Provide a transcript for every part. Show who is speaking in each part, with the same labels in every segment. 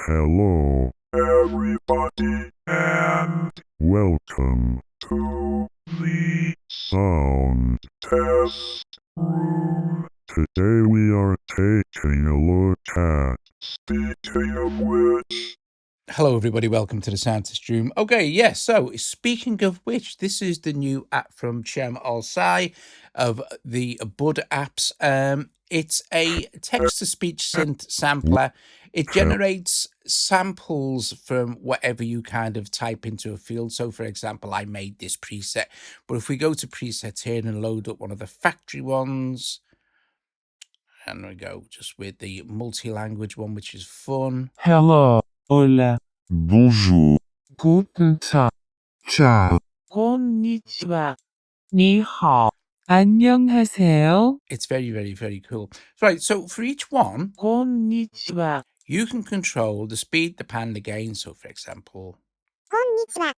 Speaker 1: Hello, everybody, and welcome to the sound test room. Today we are taking a look at, speaking of which...
Speaker 2: Hello everybody, welcome to the sound test room. Okay, yes, so speaking of which, this is the new app from Olcay of the Bud apps. It's a text-to-speech synth sampler. It generates samples from whatever you kind of type into a field. So for example, I made this preset, but if we go to presets here and load up one of the factory ones, and we go just with the multi-language one, which is fun.
Speaker 3: Hello, hola,
Speaker 1: Bonjour,
Speaker 3: guten Tag,
Speaker 1: ciao.
Speaker 3: konnichiwa, ni hao, 안녕하세요,
Speaker 2: It's very, very, very cool. Right, so for each one,
Speaker 3: konnichiwa,
Speaker 2: you can control the speed, the pan, the gain. So for example,
Speaker 1: Konnichiwa.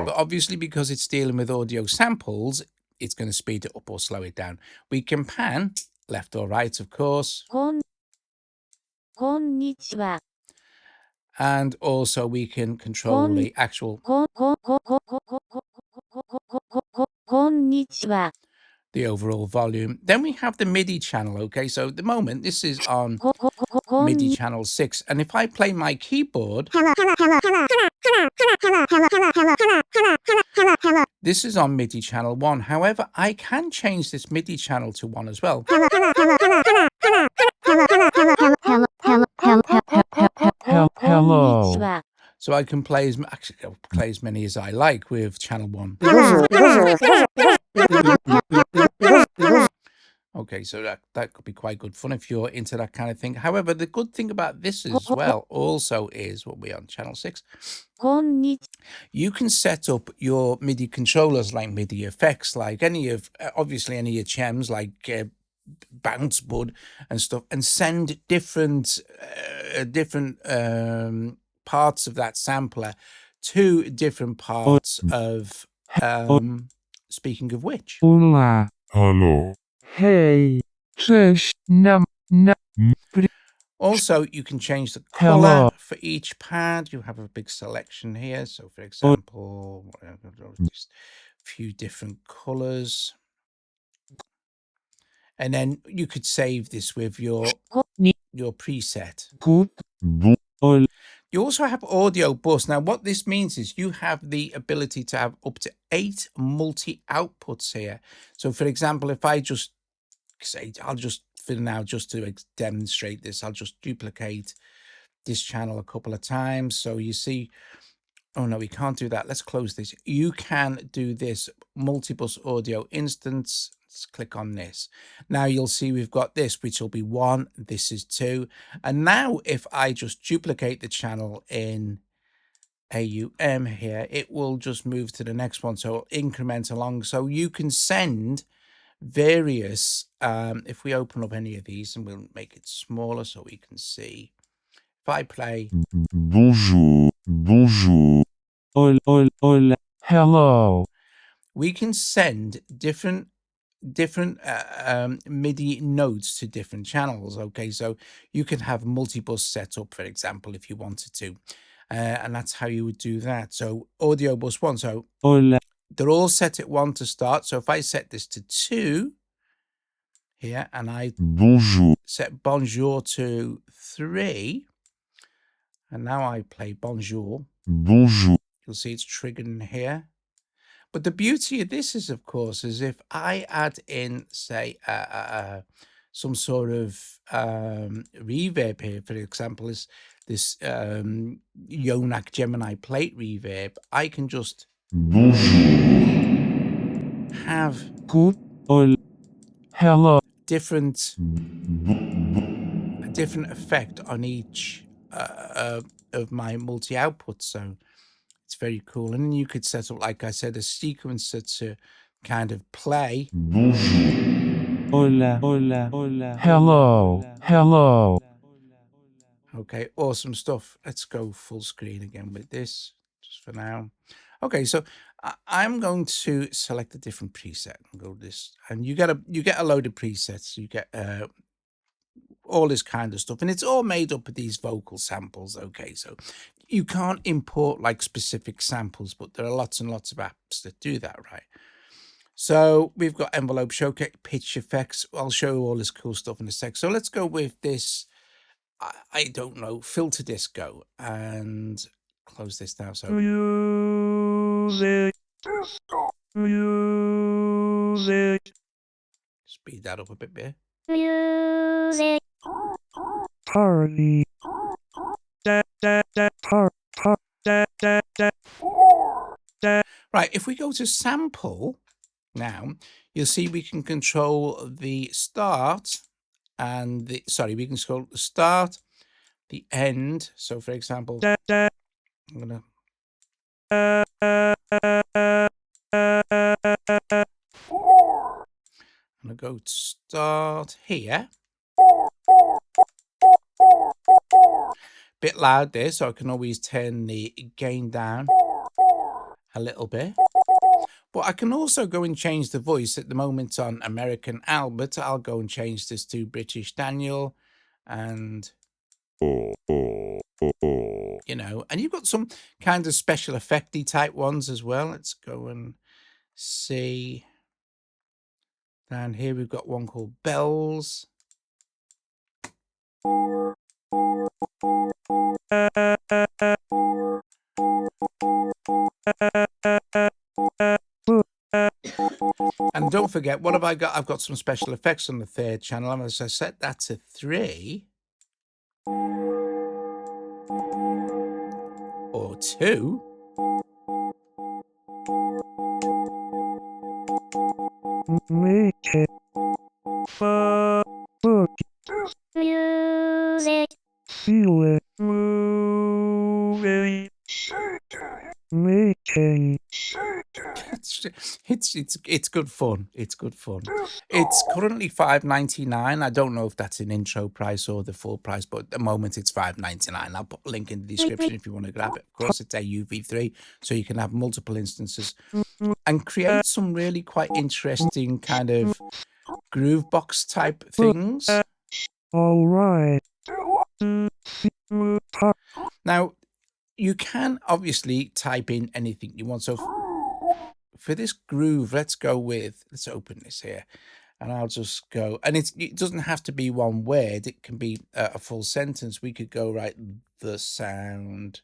Speaker 2: but obviously because it's dealing with audio samples, it's going to speed it up or slow it down. We can pan left or right, of course.
Speaker 3: konnichiwa,
Speaker 2: And also we can control the actual,
Speaker 3: konnichiwa,
Speaker 2: the overall volume. Then we have the MIDI channel. Okay, so at the moment this is on MIDI channel 6, and if I play my keyboard, this is on MIDI channel 1. However, I can change this MIDI channel to 1 as well.
Speaker 3: hello,
Speaker 2: So I can play actually I'll play as many as I like with channel 1. Okay, so that could be quite good fun if you're into that kind of thing. However, the good thing about this as well also is what we're on channel 6. You can set up your MIDI controllers like MIDI effects, like any of obviously any of your chems like Bounce Bud and stuff, and send different parts of that sampler to different parts of speaking of which.
Speaker 3: hola,
Speaker 1: Hello.
Speaker 3: hey, cześć,
Speaker 2: Also, you can change the
Speaker 3: Hello.
Speaker 2: color for each pad. You have a big selection here. So, for example, just a few different colors. And then you could save this with your preset. You also have audio bus. Now, what this means is you have the ability to have up to 8 multi-outputs here. So, for example, if I just say, I'll just, for now, just to demonstrate this, I'll just duplicate this channel a couple of times. So you see, oh no, we can't do that. Let's close this. You can do this multibus audio instance. Let's click on this. Now you'll see we've got this, which will be 1. This is 2. And now if I just duplicate the channel in AUM here, it will just move to the next one. So it'll increment along. So you can send various, if we open up any of these, and we'll make it smaller so we can see. If I play
Speaker 1: Bonjour, bonjour.
Speaker 3: hola, hello,
Speaker 2: we can send different MIDI notes to different channels. Okay, so you can have multi-bus set up, for example, if you wanted to, and that's how you would do that. So audio bus 1, so
Speaker 3: hola,
Speaker 2: they're all set at 1 to start. So if I set this to 2 here, and I
Speaker 1: Bonjour.
Speaker 2: set bonjour to 3, and now I play bonjour,
Speaker 1: Bonjour.
Speaker 2: you'll see it's triggered in here. But the beauty of this is, of course, is if I add in, say, some sort of reverb here, for example, is this Yonak Gemini plate reverb, I can just have
Speaker 3: hello,
Speaker 2: different effect on each of my multi-outputs. So it's very cool. And then you could set up, like I said, a sequencer to kind of play.
Speaker 3: hola, hello, hello.
Speaker 2: Okay, awesome stuff. Let's go full screen again with this, just for now. Okay, so I'm going to select a different preset and go this, and you get a load of presets. You get all this kind of stuff, and it's all made up of these vocal samples. Okay, so you can't import like specific samples, but there are lots and lots of apps that do that, right? So we've got envelope, showcase, pitch effects. I'll show you all this cool stuff in a sec. So let's go with this. I don't know, filter disco, and close this down. So
Speaker 3: Music. Music.
Speaker 2: speed that up a bit there.
Speaker 3: Music. Party.
Speaker 2: Right, if we go to sample now, you'll see we can control the start and the, sorry, we can control the start, the end. So for example, I'm gonna go to start here. Bit loud there, so I can always turn the gain down a little bit. But I can also go and change the voice. At the moment on American Albert, I'll go and change this to British Daniel, and you know, and you've got some kind of special effecty type ones as well. Let's go and see. Down here we've got one called Bells. And don't forget, what have I got? I've got some special effects on the third channel. And as I set that to 3 or 2.
Speaker 3: Make it. Music. Feel it. Moving. Making.
Speaker 2: It's good fun. It's good fun. It's currently $5.99. I don't know if that's an intro price or the full price, but at the moment it's $5.99. I'll put a link in the description if you want to grab it. Of course, it's AUV3, so you can have multiple instances and create some really quite interesting kind of groove box type things.
Speaker 3: All right.
Speaker 2: Now, you can obviously type in anything you want. So for this groove, let's open this here, and I'll just go, and it doesn't have to be one word. It can be a full sentence. We could go right, the sound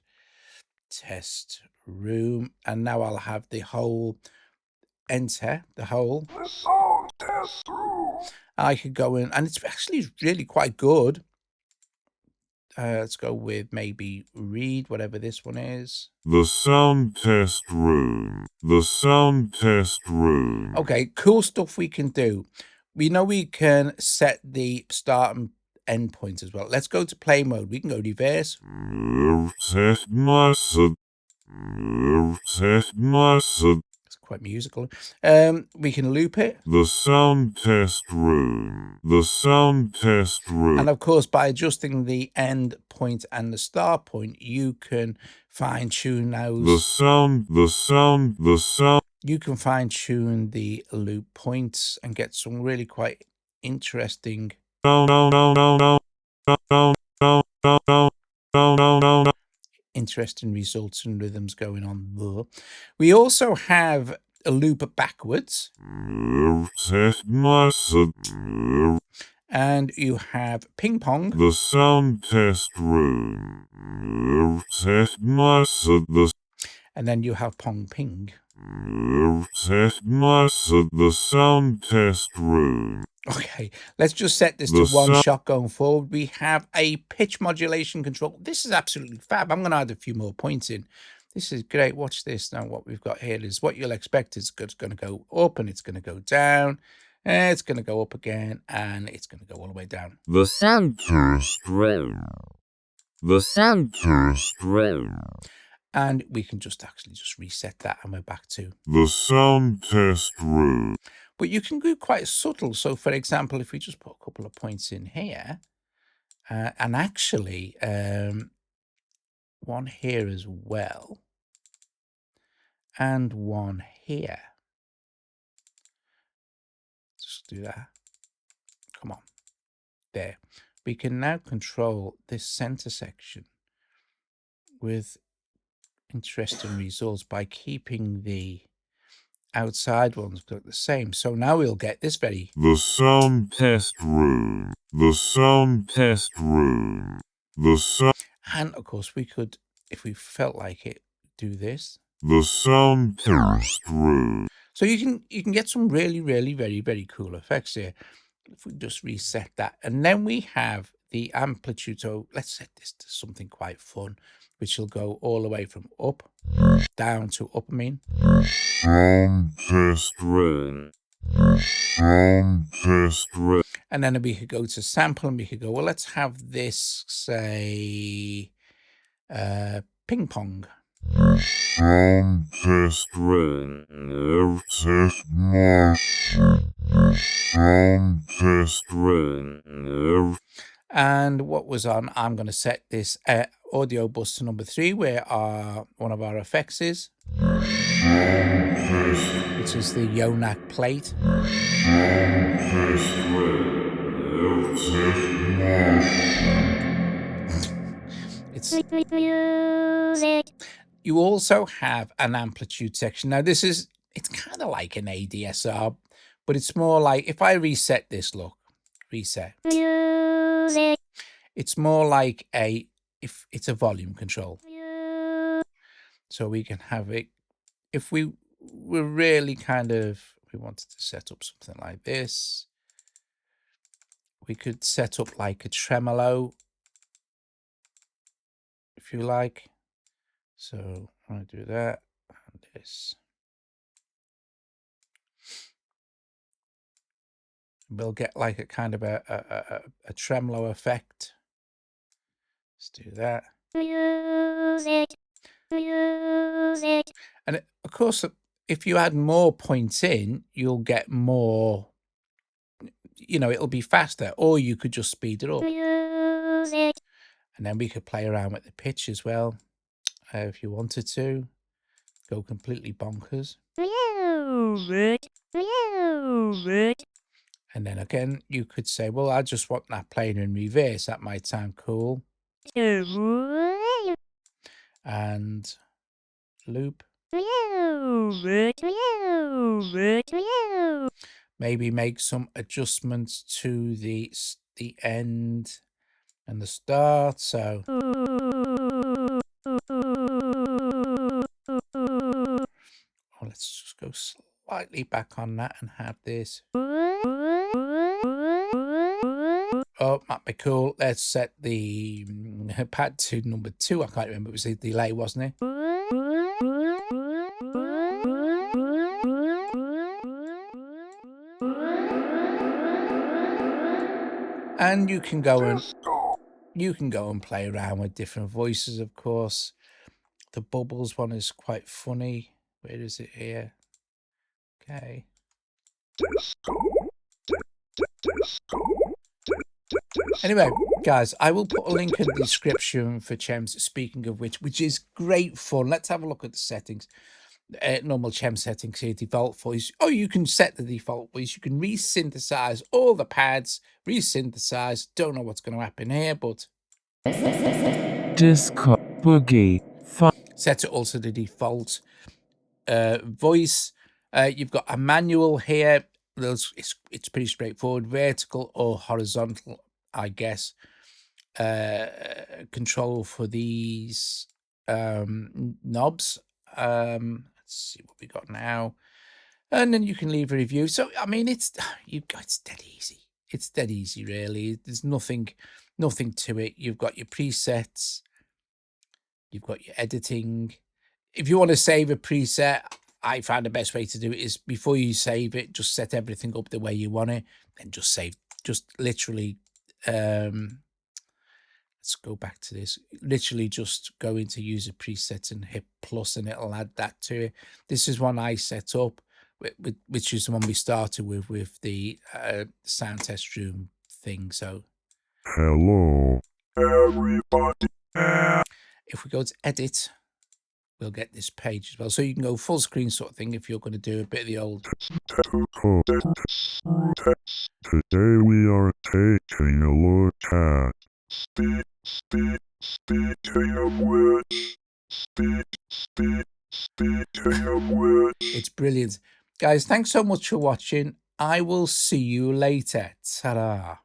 Speaker 2: test room, and now I'll have the whole, enter the whole. I could go in, and it's actually really quite good. Let's go with maybe read, whatever this one is.
Speaker 1: The sound test room. The sound test room.
Speaker 2: Okay, cool stuff we can do. We know we can set the start and end point as well. Let's go to play mode. We can go reverse. It's quite musical. We can loop it.
Speaker 1: The sound test room. The sound test room.
Speaker 2: And of course, by adjusting the end point and the start point, you can fine tune those.
Speaker 1: The sound.
Speaker 2: You can fine tune the loop points and get some really quite interesting results and rhythms going on there. We also have a loop backwards. And you have ping pong.
Speaker 1: The sound test room.
Speaker 2: And then you have pong ping.
Speaker 1: The sound test room.
Speaker 2: Okay, let's just set this to one shot going forward. We have a pitch modulation control. This is absolutely fab. I'm going to add a few more points in. This is great. Watch this. Now what we've got here is what you'll expect. It's going to go up and it's going to go down. And it's going to go up again and it's going to go all the way down.
Speaker 1: The sound test room. The sound test room.
Speaker 2: And we can just reset that and we're back to
Speaker 1: the sound test room.
Speaker 2: But you can go quite subtle. So for example, if we just put a couple of points in here, and actually one here as well, and one here. Just do that. Come on. There. We can now control this center section with interesting results by keeping the outside ones look the same. So now we'll get this very...
Speaker 1: The sound test room. The sound test room. The sound...
Speaker 2: And of course we could, if we felt like it, do this.
Speaker 1: The sound test room.
Speaker 2: So you can get some really, really, very, very cool effects here. If we just reset that. And then we have the amplitude. So let's set this to something quite fun, which will go all the way from up, down to up, I mean.
Speaker 1: Sound test room. Sound test room.
Speaker 2: And then we could go to sample and we could go, well, let's have this, say, ping pong.
Speaker 1: Sound test room. Test mark. Sound test room.
Speaker 2: And what was on? I'm going to set this audio bus to number 3, where one of our effects is, which is the Yonak plate. It's music. You also have an amplitude section. Now it's kind of like an ADSR, but it's more like, if I reset this, look, reset. Music. It's more like if it's a volume control. So we can have it, if we were really we wanted to set up something like this, we could set up like a tremolo, if you like. So I'm going to do that and this. We'll get like a kind of a tremolo effect. Let's do that. Music. Music. And of course, if you add more points in, you'll get more, it'll be faster, or you could just speed it up. Music. And then we could play around with the pitch as well, if you wanted to. Go completely bonkers. Music. Music. And then again, you could say, well, I just want that playing in reverse. That might sound cool. And loop. Maybe make some adjustments to the end and the start. So let's just go slightly back on that and have this. Oh, might be cool. Let's set the pad to number 2. I can't remember. It was the delay, wasn't it? And you can go and play around with different voices, of course. The bubbles one is quite funny. Where is it here? Okay. Anyway, guys, I will put a link in the description for Chems, speaking of which is great fun. Let's have a look at the settings. Normal Chem settings here, default voice. Oh, you can set the default voice. You can resynthesize all the pads, resynthesize. Don't know what's going to happen here, but
Speaker 4: Disco Boogie.
Speaker 2: Set it also to default voice. You've got a manual here. It's pretty straightforward, vertical or horizontal, I guess. Control for these knobs. Let's see what we got now, and then you can leave a review. So I mean, it's dead easy. It's dead easy, really. There's nothing to it. You've got your presets. You've got your editing. If you want to save a preset, I find the best way to do it is before you save it, just set everything up the way you want it, and just save. Just literally, let's go back to this. Literally, just go into user presets and hit plus, and it'll add that to it. This is one I set up, which is the one we started with the sound test room thing. So,
Speaker 3: Hello, everybody.
Speaker 2: If we go to edit, we'll get this page as well. So you can go full screen sort of thing if you're going to do a bit of the old.
Speaker 3: Today we are taking a look at
Speaker 2: It's brilliant. Guys, thanks so much for watching. I will see you later. Ta-da.